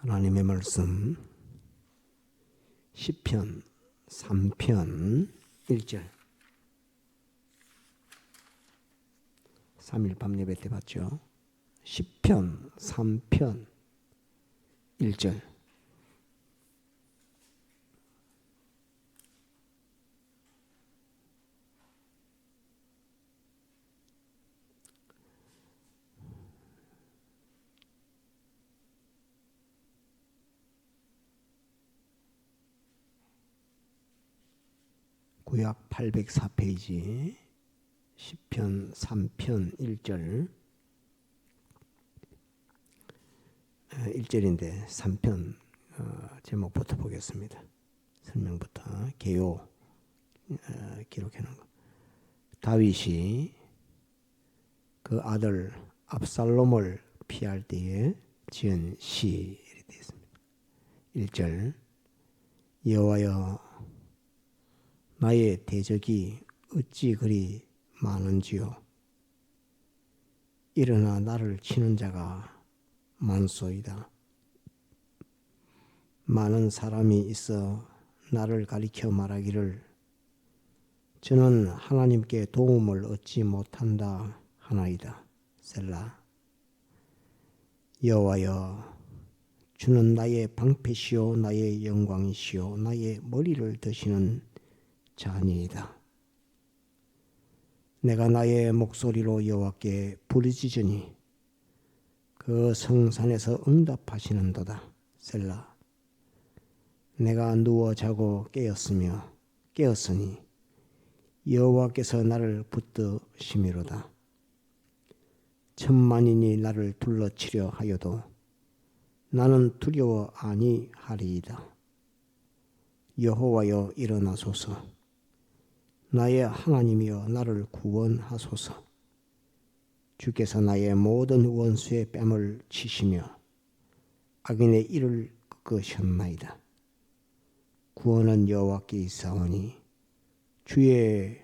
하나님의 말씀 시편 3편 1절 3일 밤예배 때 봤죠. 시편 3편 1절 구약 804페이지 시편 3편 1절 1절인데 3편 제목부터 보겠습니다. 설명부터 개요 기록해 놓은 거. 다윗이 그 아들 압살롬을 피할 때에 지은 시 이렇게 되어 있습니다. 1절 여호와여 나의 대적이 어찌 그리 많은지요. 일어나 나를 치는 자가 많소이다. 많은 사람이 있어 나를 가리켜 말하기를 저는 하나님께 도움을 얻지 못한다 하나이다. 셀라. 여호와여 주는 나의 방패시오 나의 영광이시오 나의 머리를 드시는 자니이다. 내가 나의 목소리로 여호와께 부르짖으니 그 성산에서 응답하시는도다. 셀라. 내가 누워 자고 깨었으니 여호와께서 나를 붙드심이로다. 천만인이 나를 둘러치려 하여도 나는 두려워 아니하리이다. 여호와여 일어나소서. 나의 하나님이여 나를 구원하소서. 주께서 나의 모든 원수의 뺨을 치시며 악인의 이를 꺾으셨나이다. 구원은 여호와께 있사오니 주의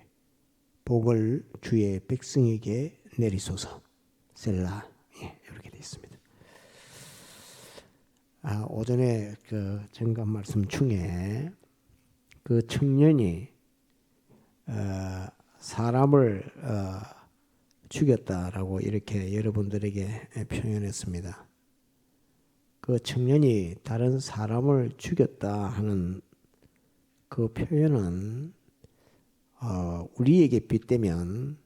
복을 주의 백성에게 내리소서. 셀라. 이렇게 되어 있습니다. 오전에 그 정감 말씀 중에 그 청년이 사람을 죽였다라고 이렇게 여러분들에게 표현했습니다. 그 청년이 다른 사람을 죽였다 하는 그 표현은 우리에게 빗대면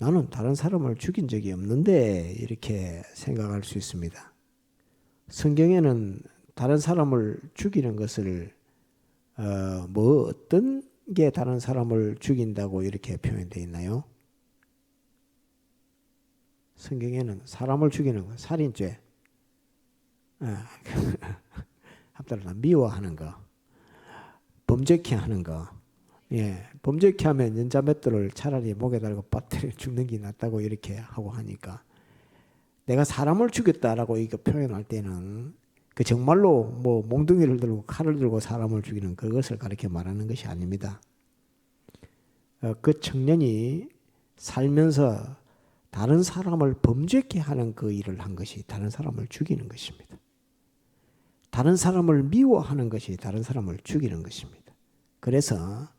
나는 다른 사람을 죽인 적이 없는데 이렇게 생각할 수 있습니다. 성경에는 다른 사람을 죽이는 것을 어떤 게 다른 사람을 죽인다고 이렇게 표현되어 있나요? 성경에는 사람을 죽이는 거, 살인죄, 합달로 미워하는 거, 범죄케 하는 거, 범죄케 하면 연자맷돌을 차라리 목에 달고 빠뜨려 죽는 게 낫다고 이렇게 하고 하니까 내가 사람을 죽였다라고 이거 표현할 때는 그 정말로 뭐 몽둥이를 들고 칼을 들고 사람을 죽이는 그것을 가리켜 말하는 것이 아닙니다. 그 청년이 살면서 다른 사람을 범죄케 하는 그 일을 한 것이 다른 사람을 죽이는 것입니다. 다른 사람을 미워하는 것이 다른 사람을 죽이는 것입니다. 그래서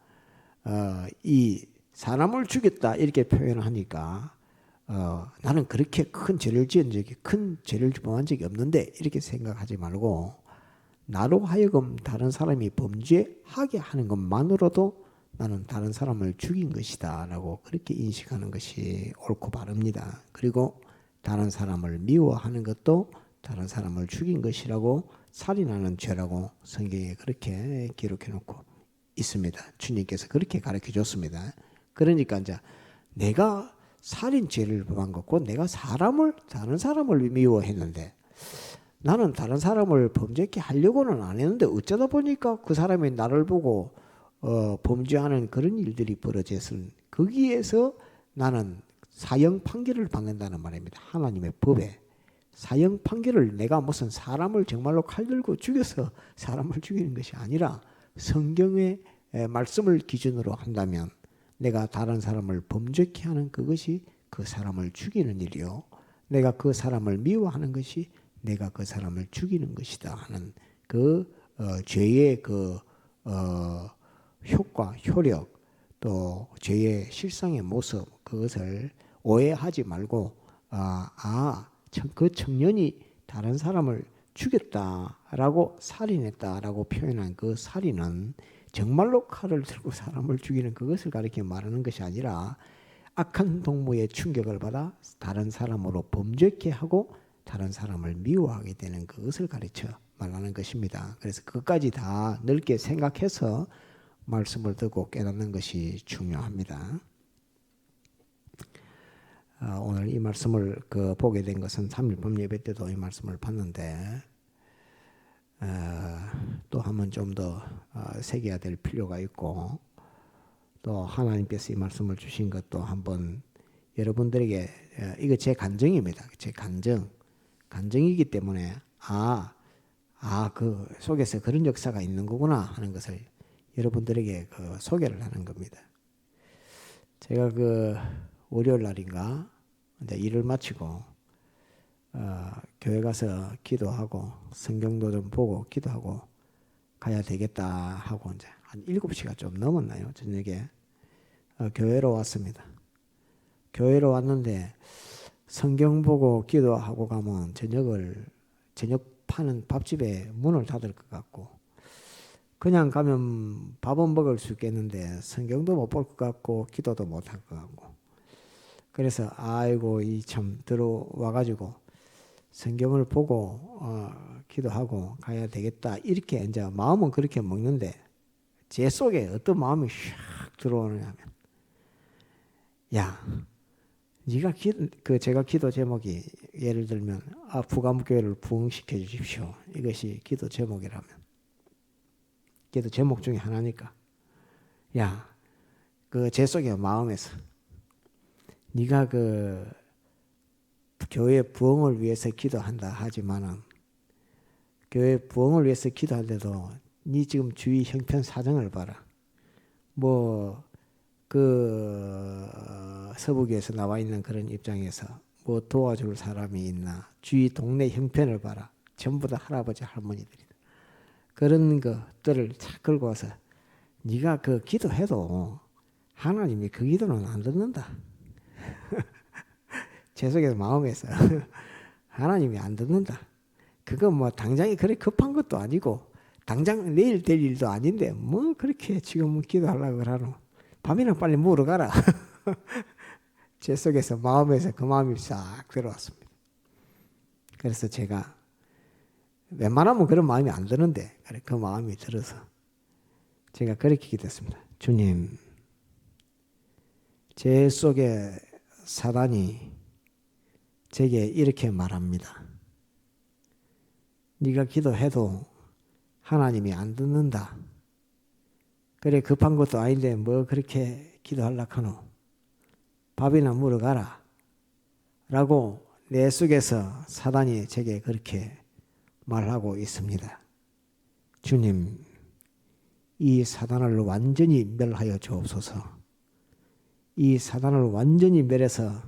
이 사람을 죽였다 이렇게 표현하니까 나는 그렇게 큰 죄를 지은 적이 큰 죄를 범한 적이 없는데 이렇게 생각하지 말고 나로 하여금 다른 사람이 범죄하게 하는 것만으로도 나는 다른 사람을 죽인 것이다 라고 그렇게 인식하는 것이 옳고 바릅니다. 그리고 다른 사람을 미워하는 것도 다른 사람을 죽인 것이라고 살인하는 죄라고 성경에 그렇게 기록해 놓고 있습니다. 주님께서 그렇게 가르쳐 줬습니다. 그러니까 이제 내가 살인죄를 범한 것고 내가 다른 사람을 미워했는데 나는 다른 사람을 범죄케 하려고는 안 했는데 어쩌다 보니까 그 사람이 나를 보고 범죄하는 그런 일들이 벌어졌을 거기에서 나는 사형 판결을 받는다는 말입니다. 하나님의 법에 사형 판결을 내가 무슨 사람을 정말로 칼 들고 죽여서 사람을 죽이는 것이 아니라 성경의 말씀을 기준으로 한다면 내가 다른 사람을 범죄케 하는 그것이 그 사람을 죽이는 일이요. 내가 그 사람을 미워하는 것이 내가 그 사람을 죽이는 것이다 하는 그 죄의 그 효과, 효력, 또 죄의 실상의 모습, 그것을 오해하지 말고 그 청년이 다른 사람을 죽였다라고 살인했다라고 표현한 그 살인은 정말로 칼을 들고 사람을 죽이는 그것을 가리켜 말하는 것이 아니라 악한 동무의 충격을 받아 다른 사람으로 범죄케 하고 다른 사람을 미워하게 되는 그것을 가르쳐 말하는 것입니다. 그래서 그것까지 다 넓게 생각해서 말씀을 듣고 깨닫는 것이 중요합니다. 오늘 이 말씀을 보게 된 것은 3일 밤 예배 때도 이 말씀을 봤는데 또 한번 좀 더 새겨야 될 필요가 있고 또 하나님께서 이 말씀을 주신 것도 한번 여러분들에게 이거 제 간증입니다. 제 간증이기 때문에 그 속에서 그런 역사가 있는 거구나 하는 것을 여러분들에게 소개를 하는 겁니다. 제가 월요일 날인가 이제 일을 마치고 교회 가서 기도하고 성경도 좀 보고 기도하고 가야 되겠다 하고 이제 한 7시가 좀 넘었나요? 저녁에 교회로 왔습니다. 교회로 왔는데 성경 보고 기도하고 가면 저녁 파는 밥집에 문을 닫을 것 같고 그냥 가면 밥은 먹을 수 있겠는데 성경도 못 볼 것 같고 기도도 못 할 것 같고 그래서 아이고 이 참 들어와가지고 성경을 보고 기도하고 가야 되겠다 이렇게 이제 마음은 그렇게 먹는데 제 속에 어떤 마음이 샥 들어오느냐면 네가 제가 기도 제목이 예를 들면 부감교회를 부흥시켜 주십시오 이것이 기도 제목이라면 기도 제목 중에 하나니까 제 속에 마음에서 네가 교회 부흥을 위해서 기도한다 하지만은 교회 부흥을 위해서 기도할 때도 네 지금 주위 형편 사정을 봐라. 서부교에서 나와 있는 그런 입장에서 도와줄 사람이 있나 주위 동네 형편을 봐라. 전부 다 할아버지 할머니들이다. 그런 것들을 착 끌고 와서 네가 기도해도 하나님이 그 기도는 안 듣는다. 제 속에서 마음에서 하나님이 안 듣는다. 그거 당장에 그래 급한 것도 아니고 당장 내일 될 일도 아닌데 그렇게 지금 기도하려고 그러노. 밤이나 빨리 물어 가라. 제 속에서 마음에서 그 마음이 싹 들어왔습니다. 그래서 제가 웬만하면 그런 마음이 안 드는데 그 마음이 들어서 제가 그렇게 기도했습니다. 주님, 제 속에 사단이 제게 이렇게 말합니다. 네가 기도해도 하나님이 안 듣는다. 그래 급한 것도 아닌데 그렇게 기도하려고 하노. 밥이나 물어 가라. 라고 내 속에서 사단이 제게 그렇게 말하고 있습니다. 주님, 이 사단을 완전히 멸하여 주옵소서. 이 사단을 완전히 멸해서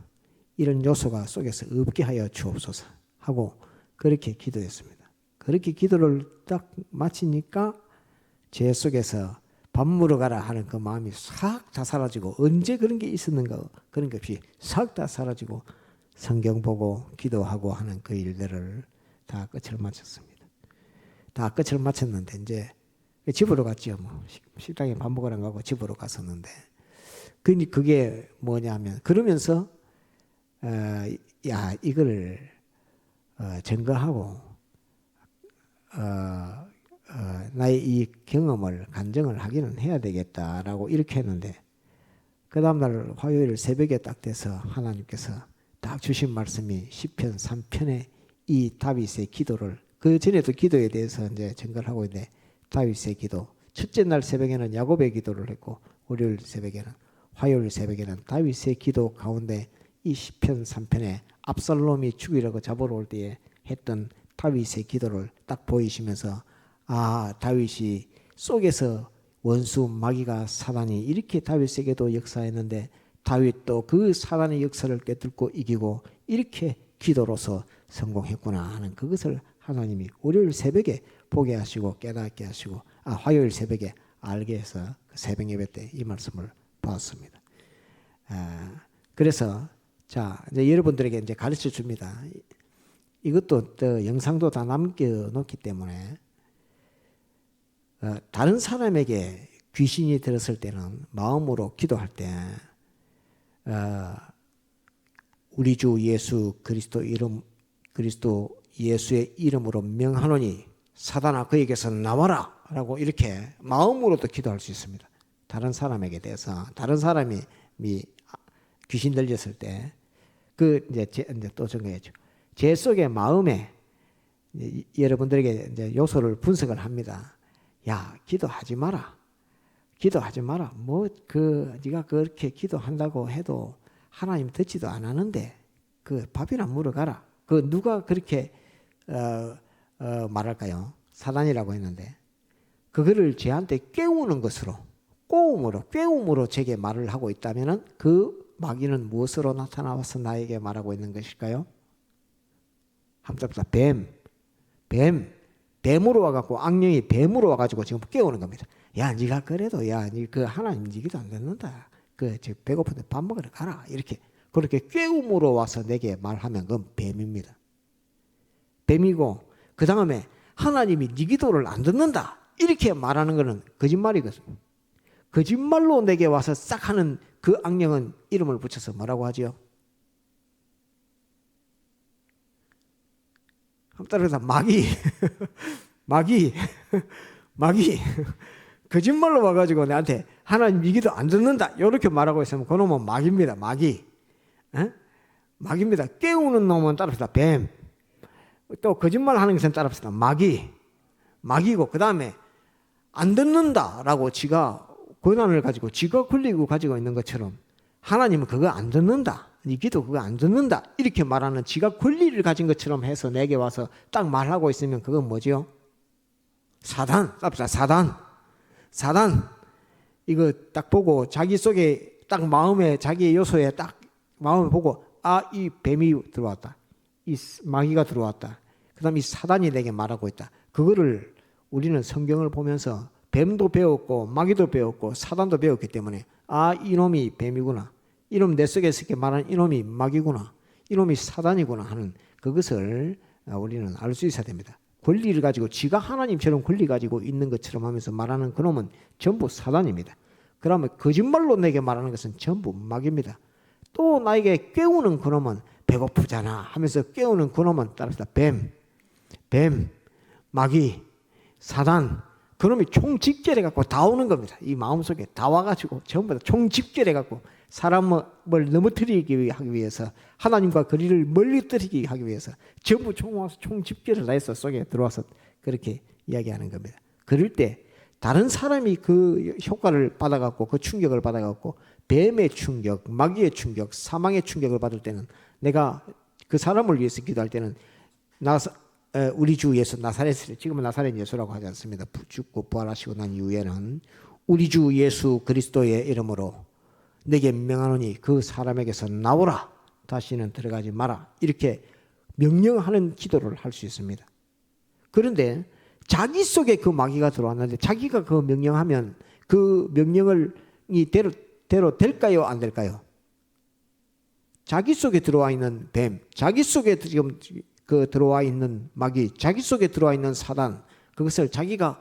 이런 요소가 속에서 없게 하여 주옵소서 하고 그렇게 기도했습니다. 그렇게 기도를 딱 마치니까 제 속에서 밥 먹으러 가라 하는 그 마음이 싹 다 사라지고 언제 그런 게 있었는가 그런 게 없이 싹 다 사라지고 성경 보고 기도하고 하는 그 일들을 다 끝을 마쳤습니다. 다 끝을 마쳤는데 이제 집으로 갔지요. 식당에 밥 먹으러 가고 집으로 갔었는데 그게 뭐냐면 그러면서 이걸 증거하고 나의 이 경험을 간증을 하기는 해야 되겠다라고 이렇게 했는데 그 다음날 화요일 새벽에 딱 돼서 하나님께서 딱 주신 말씀이 시편 3편의 이 다윗의 기도를 그 전에도 기도에 대해서 이제 증거를 하고 있는데 다윗의 기도 첫째 날 새벽에는 야곱의 기도를 했고 월요일 새벽에는 화요일 새벽에는 다윗의 기도 가운데 이 시편 3편에 압살롬이 죽이려고 잡으러 올 때에 했던 다윗의 기도를 딱 보이시면서 다윗이 속에서 원수 마귀가 사단이 이렇게 다윗에게도 역사했는데 다윗도 그 사단의 역사를 꿰뚫고 이기고 이렇게 기도로서 성공했구나 하는 그것을 하나님이 월요일 새벽에 보게 하시고 깨닫게 하시고 화요일 새벽에 알게 해서 그 새벽 예배 때 이 말씀을 보았습니다. 그래서 자 이제 여러분들에게 이제 가르쳐 줍니다. 이것도 또 영상도 다 남겨놓기 때문에 다른 사람에게 귀신이 들었을 때는 마음으로 기도할 때 우리 주 예수 그리스도 예수의 이름으로 명하노니 사단아 그에게서 나와라 라고 이렇게 마음으로도 기도할 수 있습니다. 다른 사람에게 대해서 다른 사람이 귀신 들렸을 때 이제 또 정해야죠. 제 속의 마음에 여러분들에게 이제 요소를 분석을 합니다. 야, 기도하지 마라. 기도하지 마라. 네가 그렇게 기도한다고 해도 하나님 듣지도 안 하는데 그 밥이나 물어가라. 누가 그렇게 말할까요? 사단이라고 했는데 그거를 쟤한테 깨우는 것으로 깨움으로 제게 말을 하고 있다면은 그 마귀는 무엇으로 나타나와서 나에게 말하고 있는 것일까요? 함답다 뱀으로 와갖고 악령이 뱀으로 와가지고 지금 깨우는 겁니다. 야, 네가 그래도 네 그 하나님 네 기도 안 듣는다. 배고픈데 밥 먹으러 가라. 이렇게 그렇게 깨움으로 와서 내게 말하면 그건 뱀입니다. 뱀이고 그 다음에 하나님이 네 기도를 안 듣는다. 이렇게 말하는 것은 거짓말이거든요. 거짓말로 내게 와서 싹 하는 그 악령은 이름을 붙여서 뭐라고 하죠? 따라서 마귀 거짓말로 와가지고 나한테 하나님 네 기도 안 듣는다 이렇게 말하고 있으면 그놈은 마귀입니다. 마귀입니다. 깨우는 놈은 따라서 뱀, 또 거짓말하는 것은 따라서 마귀고 그 다음에 안 듣는다라고 지가 권한을 가지고 지가 권리고 가지고 있는 것처럼 하나님은 그거 안 듣는다. 네 기도 그거 안 듣는다. 이렇게 말하는 지가 권리를 가진 것처럼 해서 내게 와서 딱 말하고 있으면 그건 뭐지요? 사단. 이거 딱 보고 자기 속에 딱 마음에 자기의 요소에 딱 마음을 보고 이 뱀이 들어왔다. 이 마귀가 들어왔다. 그 다음에 이 사단이 내게 말하고 있다. 그거를 우리는 성경을 보면서 뱀도 배웠고 마귀도 배웠고 사단도 배웠기 때문에 이놈이 뱀이구나. 이놈 내 속에 있게 말하는 이놈이 마귀구나. 이놈이 사단이구나 하는 그것을 우리는 알 수 있어야 됩니다. 권리를 가지고 지가 하나님처럼 권리 가지고 있는 것처럼 하면서 말하는 그놈은 전부 사단입니다. 그러면 거짓말로 내게 말하는 것은 전부 마귀입니다. 또 나에게 깨우는 그놈은 배고프잖아 하면서 깨우는 그놈은 따라서 뱀, 마귀, 사단 그놈이 총집결해갖고 다 오는 겁니다. 이 마음속에 다 와가지고 전부 다 총집결해갖고 사람을 넘어뜨리기 하기 위해서 하나님과 거리를 멀리 떨어지게 하기 위해서 전부 총집결을 해서 속에 들어와서 그렇게 이야기하는 겁니다. 그럴 때 다른 사람이 그 효과를 받아갖고 그 충격을 받아갖고 뱀의 충격, 마귀의 충격, 사망의 충격을 받을 때는 내가 그 사람을 위해서 기도할 때는 우리 주 예수 나사렛을 지금은 나사렛 예수라고 하지 않습니다. 죽고 부활하시고 난 이후에는 우리 주 예수 그리스도의 이름으로 내게 명하노니 그 사람에게서 나오라. 다시는 들어가지 마라. 이렇게 명령하는 기도를 할 수 있습니다. 그런데 자기 속에 그 마귀가 들어왔는데 자기가 그 명령하면 그 명령을 대로 될까요? 안 될까요? 자기 속에 들어와 있는 뱀, 자기 속에 지금 들어와 있는 마귀, 자기 속에 들어와 있는 사단, 그것을 자기가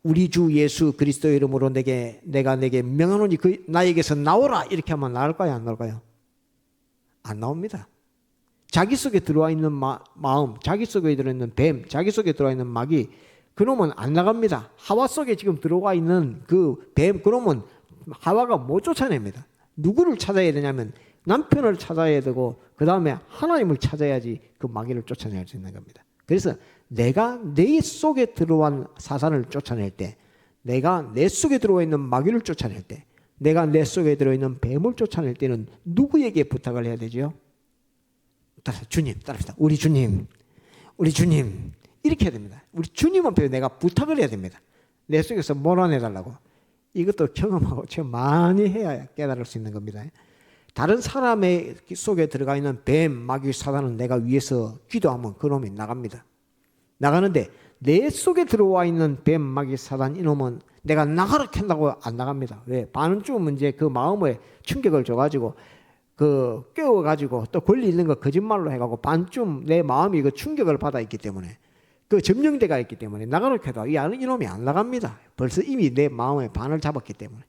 우리 주 예수 그리스도의 이름으로 내가 내게 명하노니 나에게서 나오라 이렇게 하면 나올까요? 안 나올까요? 안 나옵니다. 자기 속에 들어와 있는 마음, 자기 속에 들어있는 뱀, 자기 속에 들어와 있는 마귀, 그놈은 안 나갑니다. 하와 속에 지금 들어와 있는 그 뱀, 그놈은 하와가 못 쫓아냅니다. 누구를 찾아야 되냐면 남편을 찾아야 되고 그 다음에 하나님을 찾아야지 그 마귀를 쫓아낼 수 있는 겁니다. 그래서 내가 내 속에 들어온 사단을 쫓아낼 때, 내가 내 속에 들어와 있는 마귀를 쫓아낼 때, 내가 내 속에 들어있는 뱀을 쫓아낼 때는 누구에게 부탁을 해야 되죠? 주님, 따라합시다. 우리 주님 이렇게 해야 됩니다. 우리 주님 앞에 내가 부탁을 해야 됩니다. 내 속에서 몰아내달라고. 이것도 경험하고 많이 해야 깨달을 수 있는 겁니다. 다른 사람의 속에 들어가 있는 뱀, 마귀, 사단은 내가 위에서 기도하면 그놈이 나갑니다. 나가는데 내 속에 들어와 있는 뱀, 마귀, 사단 이놈은 내가 나가라 한다고 안 나갑니다. 왜? 반쯤은 이제 그 마음에 충격을 줘가지고 그 깨워가지고 또 권리 있는 거 거짓말로 해가고 반쯤 내 마음이 그 충격을 받아 있기 때문에 그 점령대가 있기 때문에 나가라 해도 이놈이 안 나갑니다. 벌써 이미 내 마음에 반을 잡았기 때문에.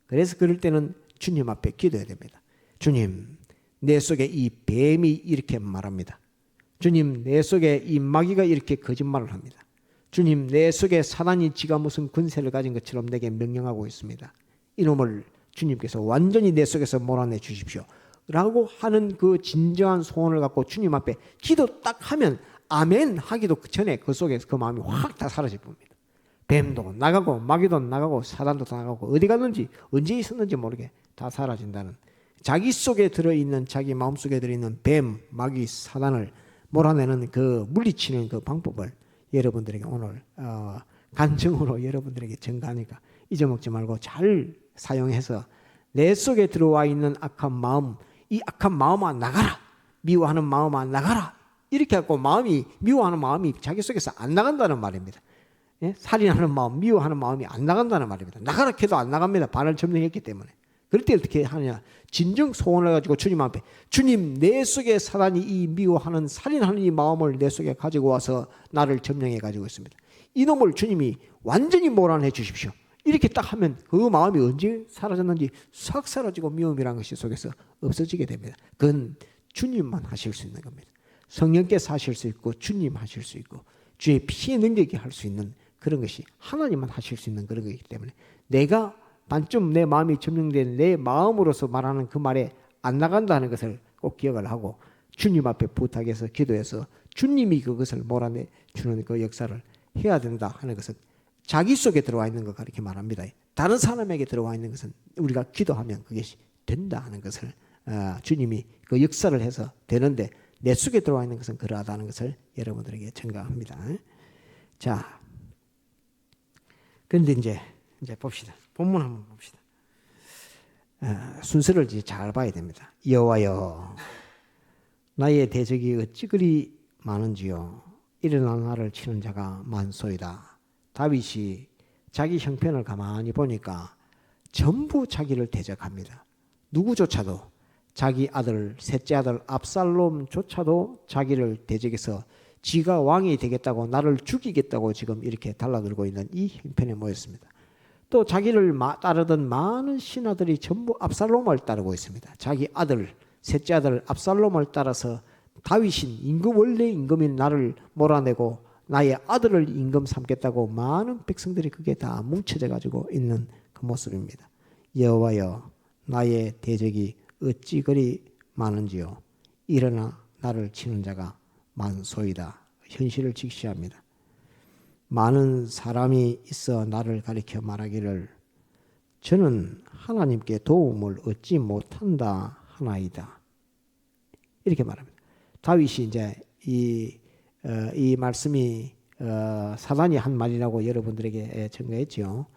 그래서 그럴 때는 주님 앞에 기도해야 됩니다. 주님, 내 속에 이 뱀이 이렇게 말합니다. 주님, 내 속에 이 마귀가 이렇게 거짓말을 합니다. 주님, 내 속에 사단이 지가 무슨 군세를 가진 것처럼 내게 명령하고 있습니다. 이놈을 주님께서 완전히 내 속에서 몰아내 주십시오. 라고 하는 그 진정한 소원을 갖고 주님 앞에 기도 딱 하면 아멘 하기도 전에 그 속에서 그 마음이 확 다 사라질 겁니다. 뱀도 나가고 마귀도 나가고 사단도 나가고 어디 갔는지 언제 있었는지 모르게 다 사라진다는, 자기 속에 들어있는, 자기 마음속에 들어있는 뱀, 마귀, 사단을 몰아내는 그 물리치는 그 방법을 여러분들에게 오늘 간증으로 여러분들에게 전가하니까 잊어먹지 말고 잘 사용해서 내 속에 들어와 있는 악한 마음, 이 악한 마음아 나가라, 미워하는 마음아 나가라, 이렇게 하고 마음이, 미워하는 마음이 자기 속에서 안 나간다는 말입니다. 예? 살인하는 마음, 미워하는 마음이 안 나간다는 말입니다. 나가라 해도 안 나갑니다. 반을 점령했기 때문에. 그럴 때 어떻게 하느냐, 진정 소원을 가지고 주님 앞에, 주님, 내 속에 사단이 이 미워하는, 살인하는 이 마음을 내 속에 가지고 와서 나를 점령해 가지고 있습니다. 이놈을 주님이 완전히 몰아내 주십시오. 이렇게 딱 하면 그 마음이 언제 사라졌는지 싹 사라지고 미움이라는 것이 속에서 없어지게 됩니다. 그건 주님만 하실 수 있는 겁니다. 성령께서 하실 수 있고 주님 하실 수 있고 주의 피의 능력이 할 수 있는 그런 것이 하나님만 하실 수 있는 그런 것이기 때문에, 내가 반쯤 내 마음이 점령된 내 마음으로서 말하는 그 말에 안 나간다는 것을 꼭 기억을 하고 주님 앞에 부탁해서 기도해서 주님이 그것을 몰아내 주는 그 역사를 해야 된다 하는 것은 자기 속에 들어와 있는 것 이렇게 말합니다. 다른 사람에게 들어와 있는 것은 우리가 기도하면 그것이 된다 하는 것을 주님이 그 역사를 해서 되는데, 내 속에 들어와 있는 것은 그러하다는 것을 여러분들에게 전가합니다. 자, 그런데 이제 봅시다. 본문 한번 봅시다. 순서를 잘 봐야 됩니다. 여호와여, 나의 대적이 어찌 그리 많은지요. 일어나 나를 치는 자가 많소이다. 다윗이 자기 형편을 가만히 보니까 전부 자기를 대적합니다. 누구조차도, 자기 아들, 셋째 아들 압살롬조차도 자기를 대적해서 지가 왕이 되겠다고, 나를 죽이겠다고 지금 이렇게 달라들고 있는 이 형편에 모였습니다. 또 자기를 따르던 많은 신하들이 전부 압살롬을 따르고 있습니다. 자기 아들, 셋째 아들 압살롬을 따라서 다윗인 임금, 원래 임금인 나를 몰아내고 나의 아들을 임금 삼겠다고 많은 백성들이 그게 다 뭉쳐져 가지고 있는 그 모습입니다. 여호와여, 나의 대적이 어찌 그리 많은지요. 일어나 나를 치는 자가 많소이다. 현실을 직시합니다. 많은 사람이 있어 나를 가리켜 말하기를 저는 하나님께 도움을 얻지 못한다 하나이다. 이렇게 말합니다. 다윗이 이제 이 말씀이 사단이 한 말이라고 여러분들에게 전가했죠.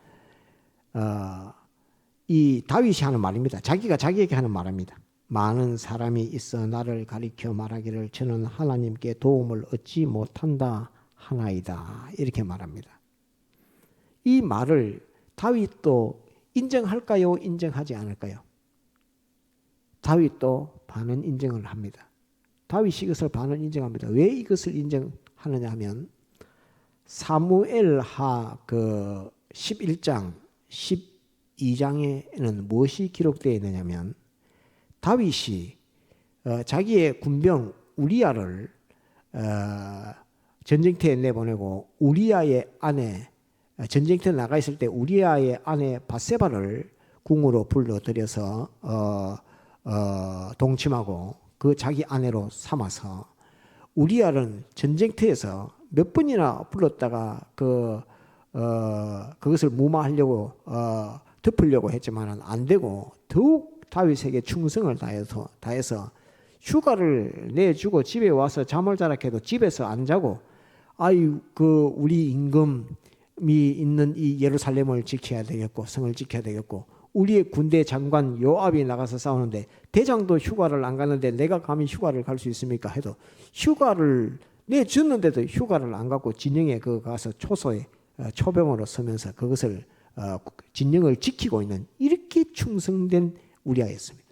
이 다윗이 하는 말입니다. 자기가 자기에게 하는 말입니다. 많은 사람이 있어 나를 가리켜 말하기를 저는 하나님께 도움을 얻지 못한다 하나이다. 이렇게 말합니다. 이 말을 다윗도 인정할까요? 인정하지 않을까요? 다윗도 반은 인정을 합니다. 다윗이 이것을 반은 인정합니다. 왜 이것을 인정하느냐 하면 사무엘하 그 11장 12장에는 무엇이 기록되어 있느냐면, 다윗이 자기의 군병 우리아를 전쟁터에 내보내고 우리아의 아내, 전쟁터에 나가 있을 때 우리아의 아내 바세바를 궁으로 불러들여서 동침하고 그 자기 아내로 삼아서 우리아는 전쟁터에서 몇 번이나 불렀다가 그것을 무마하려고 덮으려고 했지만 안 되고 더욱 다윗에게 충성을 다해서 휴가를 내주고 집에 와서 잠을 자라 해도 집에서 안 자고, 우리 임금이 있는 이 예루살렘을 지켜야 되겠고 성을 지켜야 되겠고 우리의 군대 장관 요압이 나가서 싸우는데 대장도 휴가를 안 가는데 내가 감히 휴가를 갈 수 있습니까? 해도 휴가를 내줬는데도 휴가를 안 가고 진영에 그 가서 초소에 초병으로 서면서 그것을 진영을 지키고 있는 이렇게 충성된 우리아였습니다.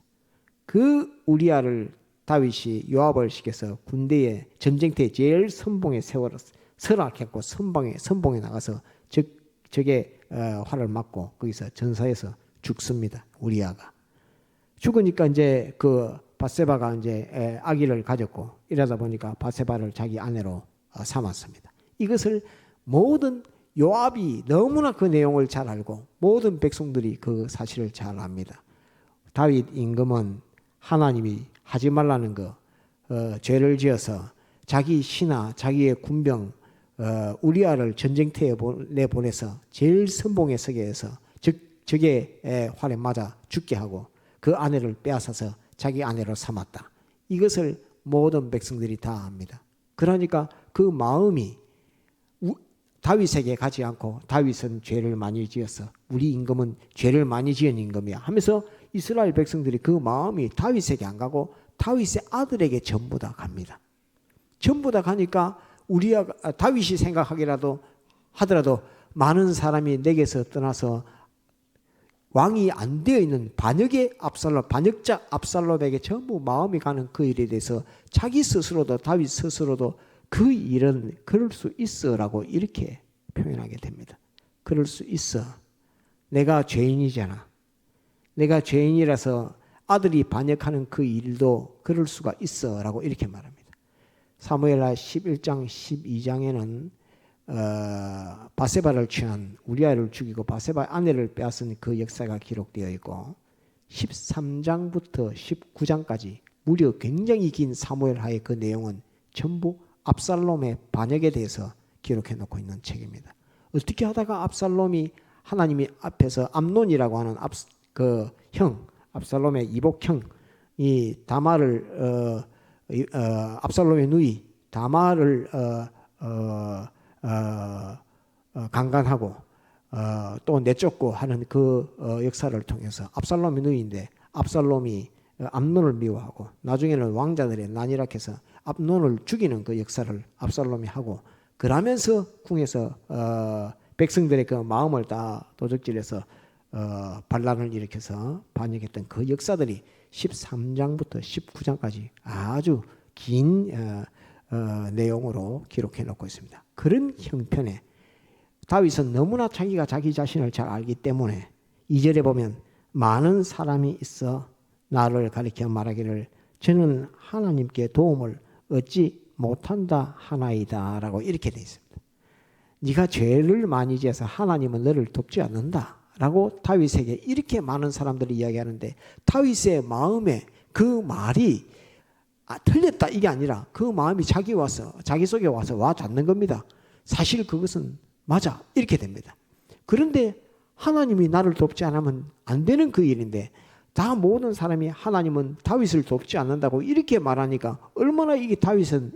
그 우리아를 다윗이 요압을 시켜서 군대의 전쟁터에 제일 선봉에 설악했고 선봉에 나가서 적의 활을 맞고 거기서 전사해서 죽습니다. 우리아가 죽으니까 이제 그 밧세바가 이제 아기를 가졌고 이러다 보니까 밧세바를 자기 아내로 삼았습니다. 이것을 모든 요압이 너무나 그 내용을 잘 알고 모든 백성들이 그 사실을 잘 압니다. 다윗 임금은 하나님이 하지 말라는 죄를 지어서 자기 신하, 자기의 군병 우리아를 전쟁터에 내보내서 제일 선봉에 서게 해서 적의 활에 맞아 죽게 하고 그 아내를 빼앗아서 자기 아내로 삼았다. 이것을 모든 백성들이 다 압니다. 그러니까 그 마음이 다윗에게 가지 않고 다윗은 죄를 많이 지어서 우리 임금은 죄를 많이 지은 임금이야 하면서 이스라엘 백성들이 그 마음이 다윗에게 안 가고 다윗의 아들에게 전부 다 갑니다. 전부 다 가니까 다윗이 생각하기라도 하더라도 많은 사람이 내게서 떠나서 왕이 안 되어 있는 반역자 압살롬에게 전부 마음이 가는 그 일에 대해서 자기 스스로도 다윗 스스로도 그 일은 그럴 수 있어라고 이렇게 표현하게 됩니다. 그럴 수 있어. 내가 죄인이잖아. 내가 죄인이라서 아들이 반역하는 그 일도 그럴 수가 있어라고 이렇게 말합니다. 사무엘하 11장 12장에는 밧세바를 취한 우리아를 죽이고 밧세바의 아내를 빼앗은 그 역사가 기록되어 있고 13장부터 19장까지 무려 굉장히 긴 사무엘하의 그 내용은 전부 압살롬의 반역에 대해서 기록해 놓고 있는 책입니다. 어떻게 하다가 압살롬이 하나님이 앞에서 암논이라고 하는 압살롬의 이복형 이 다말을 압살롬의 누이 다말을 강간하고 또 내쫓고 하는 그 역사를 통해서 압살롬의 누이인데 압살롬이 암논을 미워하고 나중에는 왕자들의 난이락해서 암논을 죽이는 그 역사를 압살롬이 하고 그러면서 궁에서 백성들의 그 마음을 다 도적질해서 반란을 일으켜서 반역했던 그 역사들이 13장부터 19장까지 아주 긴 내용으로 기록해 놓고 있습니다. 그런 형편에 다윗은 너무나 자기가 자기 자신을 잘 알기 때문에 2절에 보면 많은 사람이 있어 나를 가리켜 말하기를 저는 하나님께 도움을 얻지 못한다 하나이다 라고 이렇게 되어 있습니다. 네가 죄를 많이 지어서 하나님은 너를 돕지 않는다 라고 다윗에게 이렇게 많은 사람들이 이야기하는데 다윗의 마음에 그 말이 틀렸다 이게 아니라 그 마음이 자기 속에 와서 와 닿는 겁니다. 사실 그것은 맞아 이렇게 됩니다. 그런데 하나님이 나를 돕지 않으면 안 되는 그 일인데 다 모든 사람이 하나님은 다윗을 돕지 않는다고 이렇게 말하니까 얼마나 이게 다윗은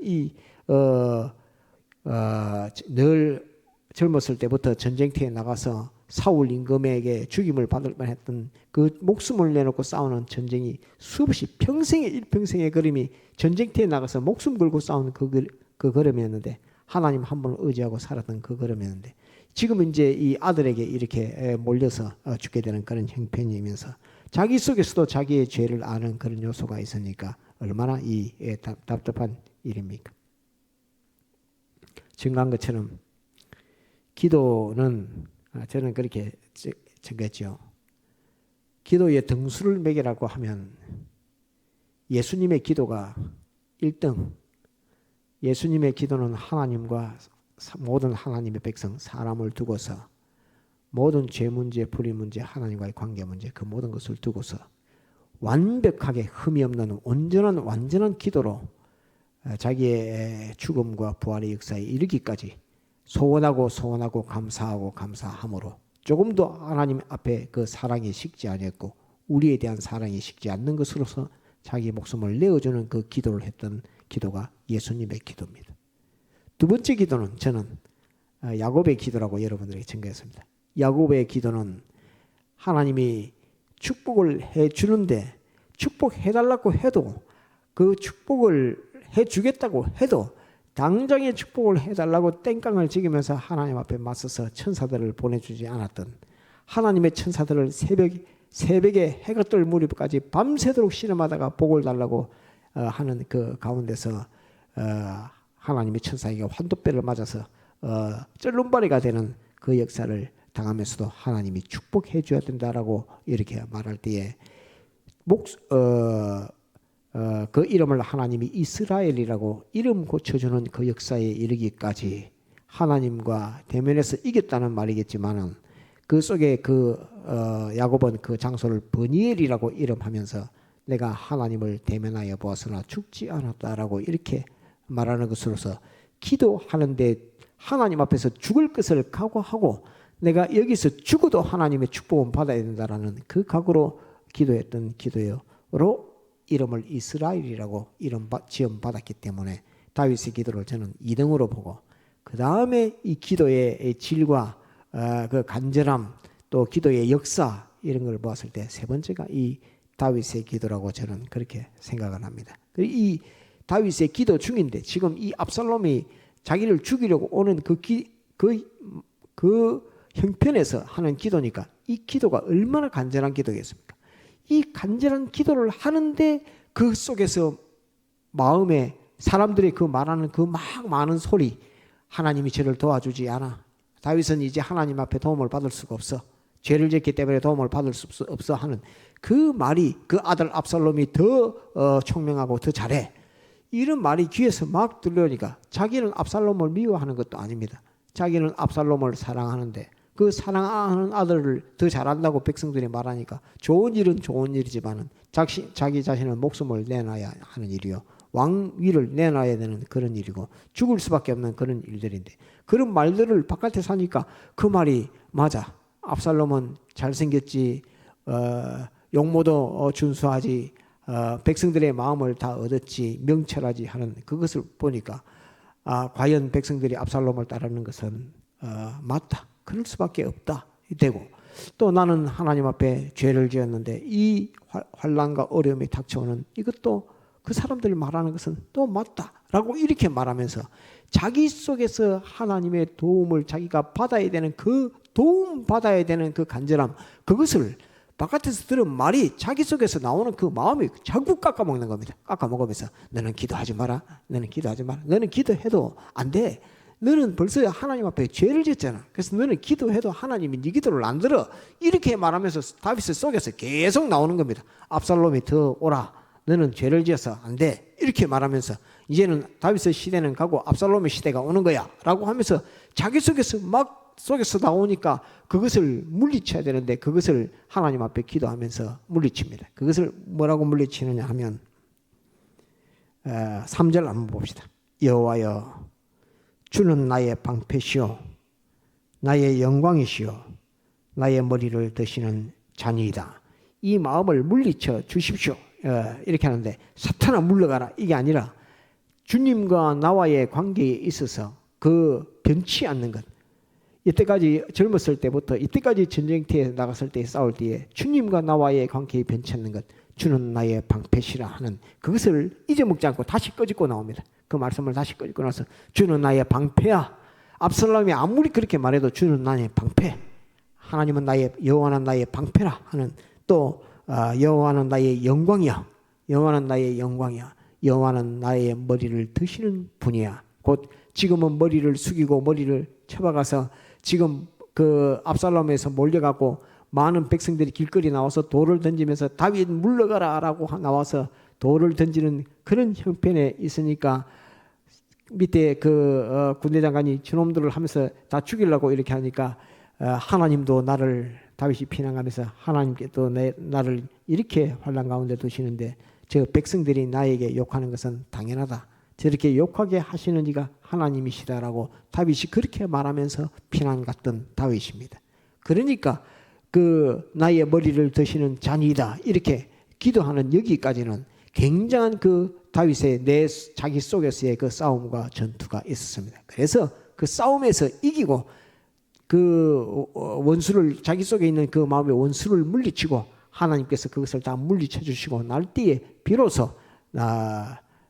늘 젊었을 때부터 전쟁터에 나가서 사울 임금에게 죽임을 받을 뻔했던 그 목숨을 내놓고 싸우는 전쟁이 수없이 일평생의 걸음이 전쟁터에 나가서 목숨 걸고 싸우는 그 걸음이었는데 하나님 한 분을 의지하고 살았던 그 걸음이었는데 지금 이제 이 아들에게 이렇게 몰려서 죽게 되는 그런 형편이면서 자기 속에서도 자기의 죄를 아는 그런 요소가 있으니까 얼마나 이 답답한 일입니까? 증거한 것처럼 기도는 저는 그렇게 적었죠. 기도의 등수를 매기라고 하면 예수님의 기도가 1등. 예수님의 기도는 하나님과 모든 하나님의 백성 사람을 두고서 모든 죄 문제, 불의 문제, 하나님과의 관계 문제 그 모든 것을 두고서 완벽하게 흠이 없는 완전한 기도로 자기의 죽음과 부활의 역사에 이르기까지 소원하고 감사함으로 조금도 하나님 앞에 그 사랑이 식지 않았고 우리에 대한 사랑이 식지 않는 것으로서 자기 목숨을 내어주는 그 기도를 했던 기도가 예수님의 기도입니다. 두 번째 기도는 저는 야곱의 기도라고 여러분들에게 증거했습니다. 야곱의 기도는 하나님이 축복을 해 주는데 축복해 달라고 해도 그 축복을 해 주겠다고 해도 당장에 축복을 해 달라고 땡깡을 지기면서 하나님 앞에 맞서서 천사들을 보내주지 않았던 하나님의 천사들을 새벽에 해가 뜰 무렵까지 밤새도록 씨름하다가 복을 달라고 하는 그 가운데서 하나님의 천사에게 환도뼈를 맞아서 쩔눈발이가 되는 그 역사를 당하면서도 하나님이 축복해 줘야 된다라고 이렇게 말할 때에 그 이름을 하나님이 이스라엘이라고 이름 고쳐주는 그 역사에 이르기까지 하나님과 대면해서 이겼다는 말이겠지만은 그 속에 야곱은 그 장소를 버니엘이라고 이름하면서 내가 하나님을 대면하여 보았으나 죽지 않았다라고 이렇게 말하는 것으로서 기도하는데 하나님 앞에서 죽을 것을 각오하고 내가 여기서 죽어도 하나님의 축복은 받아야 된다라는 그 각오로 기도했던 기도로 이름을 이스라엘이라고 지음 받았기 때문에 다윗의 기도를 저는 2등으로 보고 그 다음에 이 기도의 질과 그 간절함 또 기도의 역사 이런 걸 보았을 때 세 번째가 이 다윗의 기도라고 저는 그렇게 생각을 합니다. 이 다윗의 기도 중인데 지금 이 압살롬이 자기를 죽이려고 오는 그 형편에서 하는 기도니까 이 기도가 얼마나 간절한 기도겠습니까? 이 간절한 기도를 하는데 그 속에서 마음에 사람들이 그 말하는 그 막 많은 소리 하나님이 저를 도와주지 않아. 다윗은 이제 하나님 앞에 도움을 받을 수가 없어. 죄를 짓기 때문에 도움을 받을 수 없어 하는 그 말이 그 아들 압살롬이 더 총명하고 더 잘해. 이런 말이 귀에서 막 들려오니까 자기는 압살롬을 미워하는 것도 아닙니다. 자기는 압살롬을 사랑하는데 그 사랑하는 아들을 더 잘한다고 백성들이 말하니까 좋은 일은 좋은 일이지만은 자기 자신은 목숨을 내놔야 하는 일이요. 왕위를 내놔야 되는 그런 일이고 죽을 수밖에 없는 그런 일들인데 그런 말들을 바깥에 사니까 그 말이 맞아. 압살롬은 잘생겼지 용모도 준수하지 백성들의 마음을 다 얻었지 명철하지 하는 그것을 보니까 과연 백성들이 압살롬을 따르는 것은 맞다. 그럴 수밖에 없다. 되고 또 나는 하나님 앞에 죄를 지었는데 이 환난과 어려움이 닥쳐오는 이것도 그 사람들이 말하는 것은 또 맞다라고 이렇게 말하면서 자기 속에서 하나님의 도움을 자기가 받아야 되는 그 도움 받아야 되는 그 간절함 그것을 바깥에서 들은 말이 자기 속에서 나오는 그 마음이 자꾸 깎아먹는 겁니다. 깎아먹으면서 너는 기도하지 마라. 너는 기도하지 마라. 너는 기도해도 안 돼. 너는 벌써 하나님 앞에 죄를 지었잖아. 그래서 너는 기도해도 하나님이 네 기도를 안 들어. 이렇게 말하면서 다윗의 속에서 계속 나오는 겁니다. 압살롬이 더 오라. 너는 죄를 지어서 안 돼. 이렇게 말하면서 이제는 다윗의 시대는 가고 압살롬의 시대가 오는 거야. 라고 하면서 자기 속에서 나오니까 그것을 물리쳐야 되는데 그것을 하나님 앞에 기도하면서 물리칩니다. 그것을 뭐라고 물리치느냐 하면 3절 한번 봅시다. 여호와여 주는 나의 방패시오 나의 영광이시오 나의 머리를 드시는 잔이이다. 이 마음을 물리쳐 주십시오. 이렇게 하는데 사탄아 물러가라 이게 아니라 주님과 나와의 관계에 있어서 그 변치 않는 것 이때까지 젊었을 때부터 이때까지 전쟁터에 나갔을 때 싸울 때에 주님과 나와의 관계에 변치 않는 것 주는 나의 방패시라 하는 그것을 잊어먹지 않고 다시 꺼집고 나옵니다. 그 말씀을 다시 꺼집고 나서 주는 나의 방패야. 압살롬이 아무리 그렇게 말해도 주는 나의 방패 하나님은 여호와는 나의 방패라 하는 또 여호와는 나의 영광이야. 여호와는 나의 영광이야. 여호와는 나의 머리를 드시는 분이야. 곧 지금은 머리를 숙이고 머리를 쳐박아서 지금 그 압살롬에서 몰려가고 많은 백성들이 길거리 나와서 돌을 던지면서 다윗 물러가라 라고 나와서 돌을 던지는 그런 형편에 있으니까 밑에 그 군대장관이 저놈들을 하면서 다 죽이려고 이렇게 하니까 하나님도 다윗이 피난가면서 하나님께 또 나를 이렇게 환난 가운데 두시는데 저 백성들이 나에게 욕하는 것은 당연하다. 저렇게 욕하게 하시는 이가 하나님이시다라고 다윗이 그렇게 말하면서 피난 갔던 다윗입니다. 그러니까 그 나의 머리를 드시는 잔이다 이렇게 기도하는 여기까지는 굉장한 그 다윗의 자기 속에서의 그 싸움과 전투가 있었습니다. 그래서 그 싸움에서 이기고 그 원수를 자기 속에 있는 그 마음의 원수를 물리치고 하나님께서 그것을 다 물리쳐 주시고 날뒤에 비로소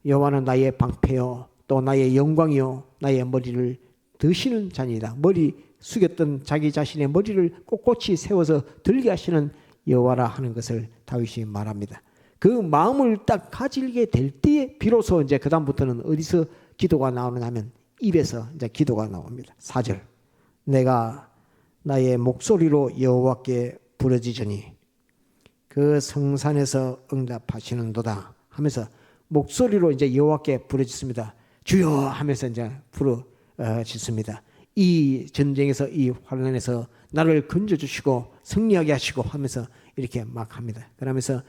여호와는 나의 방패요 또 나의 영광이요 나의 머리를 드시는 자니이다. 머리 숙였던 자기 자신의 머리를 꼿꼿이 세워서 들게 하시는 여호와라 하는 것을 다윗이 말합니다. 그 마음을 딱 가지게 될 때에 비로소 이제 그 다음부터는 어디서 기도가 나오느냐 하면 입에서 이제 기도가 나옵니다. 4절 내가 나의 목소리로 여호와께 부르짖으니 그 성산에서 응답하시는도다 하면서 목소리로 이제 여호와께 부르짖습니다. 주여 하면서 이제 부르짖습니다. 이 전쟁에서 이 환난에서 나를 건져주시고 승리하게 하시고 하면서 이렇게 막 합니다. 그러면서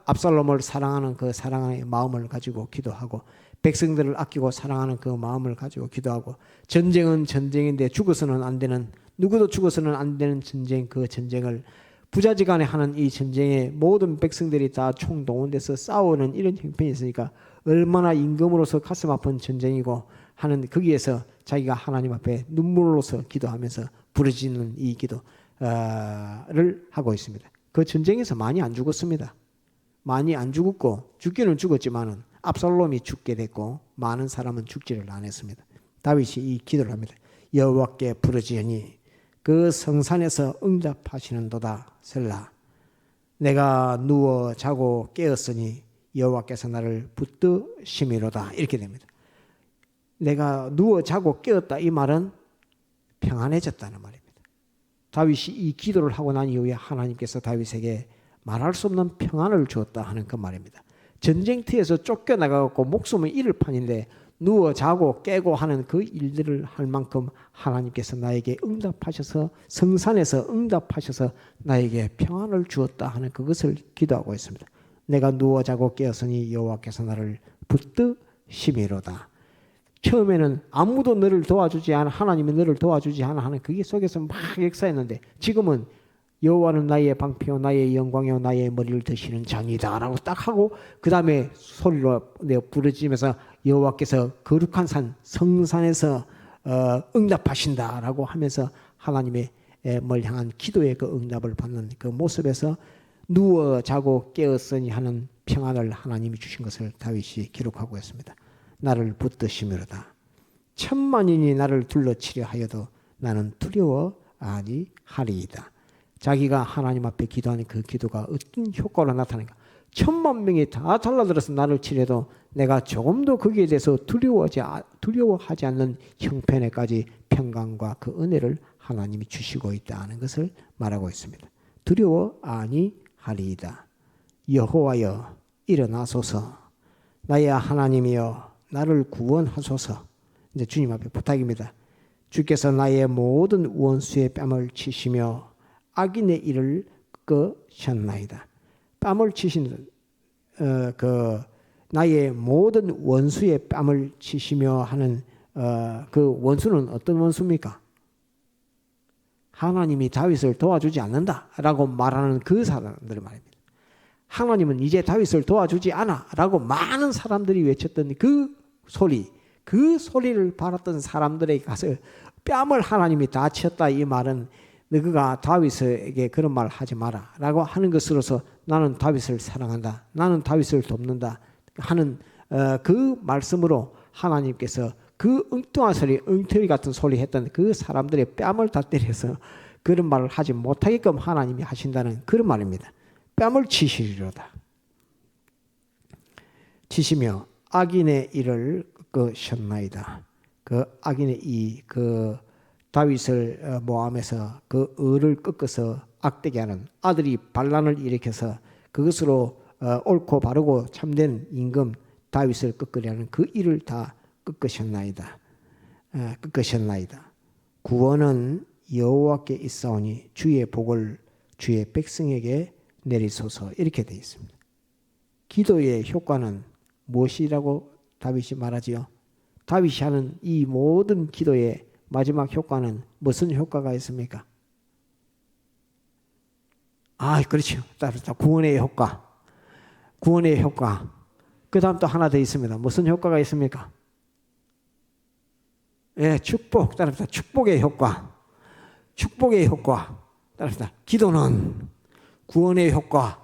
압살롬을 사랑하는 그 사랑의 마음을 가지고 기도하고 백성들을 아끼고 사랑하는 그 마음을 가지고 기도하고 전쟁은 전쟁인데 죽어서는 안 되는 누구도 죽어서는 안 되는 전쟁 그 전쟁을 부자지간에 하는 이 전쟁에 모든 백성들이 다 총동원돼서 싸우는 이런 형편이 있으니까 얼마나 임금으로서 가슴 아픈 전쟁이고 하는 거기에서 자기가 하나님 앞에 눈물로서 기도하면서 부르짖는 이 기도를 하고 있습니다. 그 전쟁에서 많이 안 죽었습니다. 많이 안 죽었고 죽기는 죽었지만은 압살롬이 죽게 됐고 많은 사람은 죽지를 않았습니다. 다윗이 이 기도를 합니다. 여호와께 부르짖으니 그 성산에서 응답하시는도다. 셀라. 내가 누워 자고 깨었으니 여호와께서 나를 붙드심이로다. 이렇게 됩니다. 내가 누워 자고 깨었다 이 말은 평안해졌다는 말입니다. 다윗이 이 기도를 하고 난 이후에 하나님께서 다윗에게 말할 수 없는 평안을 주었다 하는 그 말입니다. 전쟁터에서 쫓겨나가고 목숨을 잃을 판인데 누워 자고 깨고 하는 그 일들을 할 만큼 하나님께서 나에게 응답하셔서 성산에서 응답하셔서 나에게 평안을 주었다 하는 그것을 기도하고 있습니다. 내가 누워 자고 깨었으니 여호와께서 나를 붙드심이로다. 처음에는 아무도 너를 도와주지 않아 하나님이 너를 도와주지 않아 하는 그게 속에서 막 역사했는데 지금은 여호와는 나의 방패요 나의 영광이요 나의 머리를 드시는 자니다 라고 딱 하고 그 다음에 소리로 내가 부르짖으면서 여호와께서 거룩한 산 성산에서 응답하신다 라고 하면서 하나님의 뭘 향한 기도의 그 응답을 받는 그 모습에서 누워 자고 깨었으니 하는 평안을 하나님이 주신 것을 다윗이 기록하고 있습니다. 나를 붙드심이로다. 천만인이 나를 둘러치려 하여도 나는 두려워 아니하리이다. 자기가 하나님 앞에 기도하는 그 기도가 어떤 효과로 나타나는가. 10,000명이 다 달라들어서 나를 치려도 내가 조금도 거기에 대해서 두려워하지 않는 형편에까지 평강과 그 은혜를 하나님이 주시고 있다는 것을 말하고 있습니다. 두려워 아니하리이다. 여호와여 일어나소서. 나의 하나님이여 나를 구원하소서. 이제 주님 앞에 부탁입니다. 주께서 나의 모든 원수의 뺨을 치시며 악인의 일을 꺾으셨나이다. 뺨을 치신 나의 모든 원수의 뺨을 치시며 하는 그 원수는 어떤 원수입니까? 하나님이 다윗을 도와주지 않는다라고 말하는 그 사람들 말입니다. 하나님은 이제 다윗을 도와주지 않아라고 많은 사람들이 외쳤던 그 소리를 바랐던 사람들에게 가서 뺨을 하나님이 다 쳤다 이 말은 너가 다윗에게 그런 말 하지 마라 라고 하는 것으로서 나는 다윗을 사랑한다. 나는 다윗을 돕는다 하는 그 말씀으로 하나님께서 그 엉뚱한 소리, 엉터리 같은 소리 했던 그 사람들의 뺨을 다 때려서 그런 말을 하지 못하게끔 하나님이 하신다는 그런 말입니다. 뺨을 치시리로다. 치시며 악인의 일을 꺾으셨나이다. 그 악인의 그 다윗을 모함해서 그 을을 꺾어서 악되게 하는 아들이 반란을 일으켜서 그것으로 옳고 바르고 참된 임금 다윗을 꺾으려는 그 일을 다 꺾으셨나이다. 구원은 여호와께 있사오니 주의 복을 주의 백성에게 내리소서. 이렇게 되어 있습니다. 기도의 효과는 무엇이라고 다윗이 말하지요? 다윗이 하는 이 모든 기도의 마지막 효과는 무슨 효과가 있습니까? 그렇죠. 따르다 구원의 효과. 구원의 효과. 그 다음 또 하나 더 있습니다. 무슨 효과가 있습니까? 축복. 따르다 축복의 효과. 축복의 효과. 따르다 기도는 구원의 효과,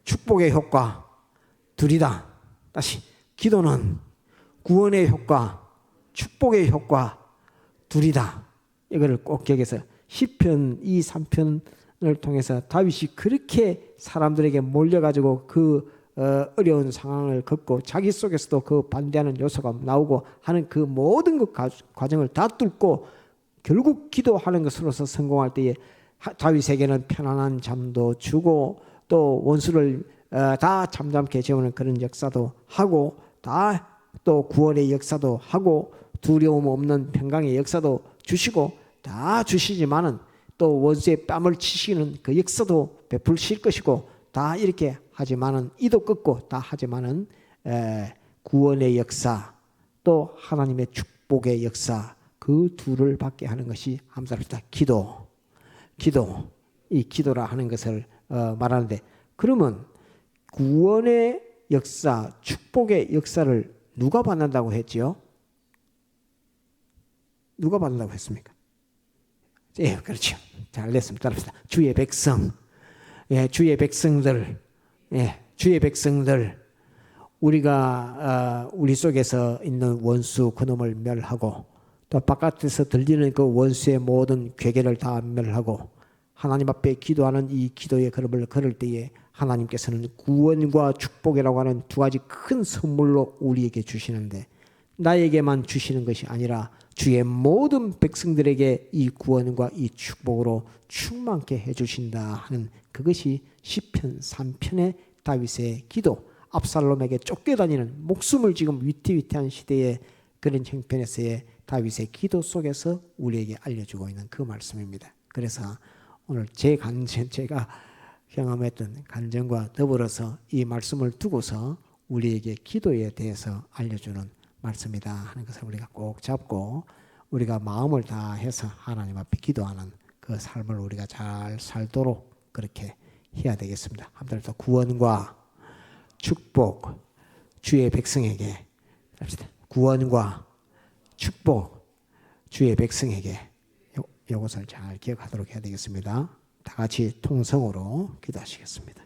축복의 효과 둘이다. 다시 기도는 구원의 효과, 축복의 효과 둘이다. 이거를 꼭 기억해서 시편 2, 3편을 통해서 다윗이 그렇게 사람들에게 몰려가지고 그 어려운 상황을 겪고 자기 속에서도 그 반대하는 요소가 나오고 하는 그 모든 그 과정을 다 뚫고 결국 기도하는 것으로서 성공할 때에 다윗에게는 편안한 잠도 주고 또 원수를 다 잠잠케 재우는 그런 역사도 하고 다 또 구원의 역사도 하고 두려움 없는 평강의 역사도 주시고 다 주시지만은 또 원수의 뺨을 치시는 그 역사도 베풀실 것이고 다 이렇게 하지만은 이도 끊고 다 하지만은 구원의 역사 또 하나님의 축복의 역사 그 둘을 받게 하는 것이 함사랍시다. 기도 이 기도라 하는 것을 말하는데 그러면 구원의 역사 축복의 역사를 누가 받는다고 했지요? 누가 받는다고 했습니까? 예, 그렇죠. 잘 됐습니다. 따라합시다. 주의 백성, 예, 주의 백성들, 예, 주의 백성들, 우리가 우리 속에서 있는 원수 그놈을 멸하고 또 바깥에서 들리는 그 원수의 모든 괴계를 다 멸하고 하나님 앞에 기도하는 이 기도의 걸음을 걸을 때에 하나님께서는 구원과 축복이라고 하는 두 가지 큰 선물로 우리에게 주시는데 나에게만 주시는 것이 아니라 주의 모든 백성들에게 이 구원과 이 축복으로 충만케 해주신다 하는 그것이 시편 3편의 다윗의 기도, 압살롬에게 쫓겨다니는 목숨을 지금 위태위태한 시대의 그런 형편에서의 다윗의 기도 속에서 우리에게 알려주고 있는 그 말씀입니다. 그래서 오늘 제 간증, 제가 경험했던 간증과 더불어서 이 말씀을 두고서 우리에게 기도에 대해서 알려주는 말씀이다 하는 것을 우리가 꼭 잡고 우리가 마음을 다해서 하나님 앞에 기도하는 그 삶을 우리가 잘 살도록 그렇게 해야 되겠습니다. 한번 더 구원과 축복 주의 백성에게 합시다. 구원과 축복 주의 백성에게 이것을 잘 기억하도록 해야 되겠습니다. 다 같이 통성으로 기도하시겠습니다.